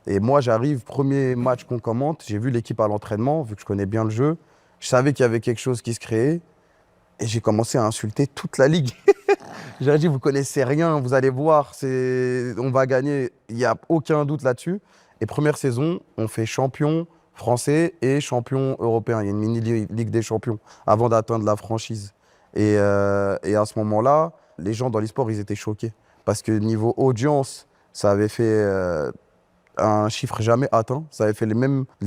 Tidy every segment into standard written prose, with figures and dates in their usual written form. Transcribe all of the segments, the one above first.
Et moi, j'arrive, premier match qu'on commente, j'ai vu l'équipe à l'entraînement, vu que je connais bien le jeu. Je savais qu'il y avait quelque chose qui se créait. Et j'ai commencé à insulter toute la ligue. J'ai dit, vous connaissez rien, vous allez voir, on va gagner. Il n'y a aucun doute là-dessus. Et première saison, on fait champion français et champion européen. Il y a une mini-ligue des champions avant d'atteindre la franchise. Et à ce moment-là, les gens dans l'e-sport, ils étaient choqués. Parce que niveau audience, ça avait fait un chiffre jamais atteint. Ça avait fait les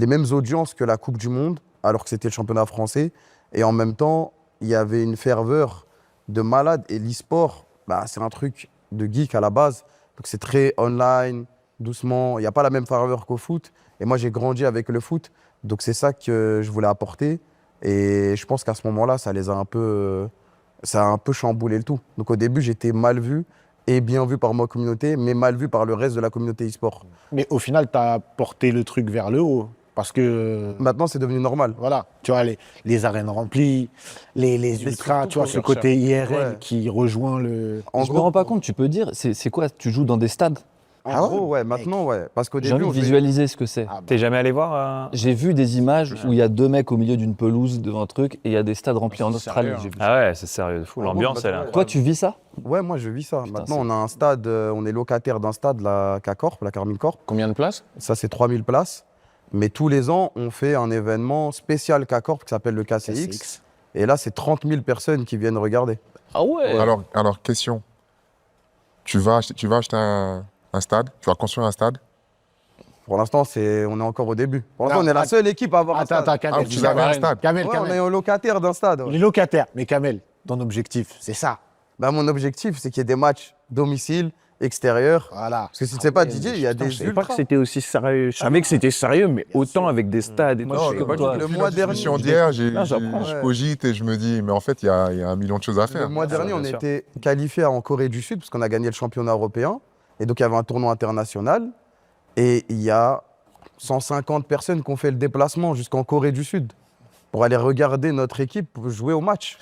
mêmes audiences que la Coupe du Monde, alors que c'était le championnat français. Et en même temps, il y avait une ferveur de malade. Et l'e-sport, bah, c'est un truc de geek à la base. Donc c'est très online, doucement. Il n'y a pas la même ferveur qu'au foot. Et moi, j'ai grandi avec le foot. Donc c'est ça que je voulais apporter. Et je pense qu'à ce moment-là, ça a un peu chamboulé le tout. Donc au début, j'étais mal vu et bien vu par ma communauté, mais mal vu par le reste de la communauté e-sport. Mais au final, tu as porté le truc vers le haut. Parce que, Maintenant, c'est devenu normal. voilà, tu vois, les arènes remplies, les ultras, surtout tu vois, pour ce le côté IRL Ouais. qui rejoint le... En Je me rends pas compte, tu peux dire, c'est quoi? Tu joues dans des stades? En gros, ouais, maintenant, ouais. Parce qu'au J'ai début, envie on de jouait- visualiser ce que c'est. Ah, bah, T'es jamais allé voir J'ai vu des images où il y a deux mecs au milieu d'une pelouse devant un truc et il y a des stades remplis en c'est Australie. sérieux, J'ai vu ça. Ah ouais, c'est sérieux de fou. En gros, L'ambiance, elle est ouais. incroyable. Toi, tu vis ça? Ouais, moi, je vis ça. Putain, Maintenant, c'est- on a un stade, on est locataire d'un stade, la K-Corp, la Carmine Corp. Combien de places? Ça, c'est 3000 places. Mais tous les ans, on fait un événement spécial K-Corp qui s'appelle le KCX. Et là, c'est 30 000 personnes qui viennent regarder. Ah ouais. Alors, question. Tu vas acheter un stade, tu vas construire un stade. Pour l'instant, on est encore au début. Pour l'instant, Non, on est la attends, seule équipe à avoir un stade. Attends, Kamel, Ah, tu avais un stade. Kamel, Ouais, on Kamel. est un locataire d'un stade. ouais. Les locataires. Mais Kamel, ton objectif, c'est ça. Bah, mon objectif, c'est qu'il y ait des matchs domicile, extérieur. Voilà. Parce que si tu ne sais pas, Didier, il y a des Je savais pas que ultras. c'était aussi sérieux. Je savais que c'était sérieux, mais autant avec des stades et tout. Moi, je je savais suis pas comme toi. du Le tout. mois dernier, Discussion d'hier, Ah, j'apprends. je cogite et je me dis, mais en fait, il y a un million de choses à Le faire. mois dernier, on bien sûr. était qualifiés en Corée du Sud parce qu'on a gagné le championnat européen. Et donc, il y avait un tournoi international. Et il y a 150 personnes qui ont fait le déplacement jusqu'en Corée du Sud pour aller regarder notre équipe jouer au match.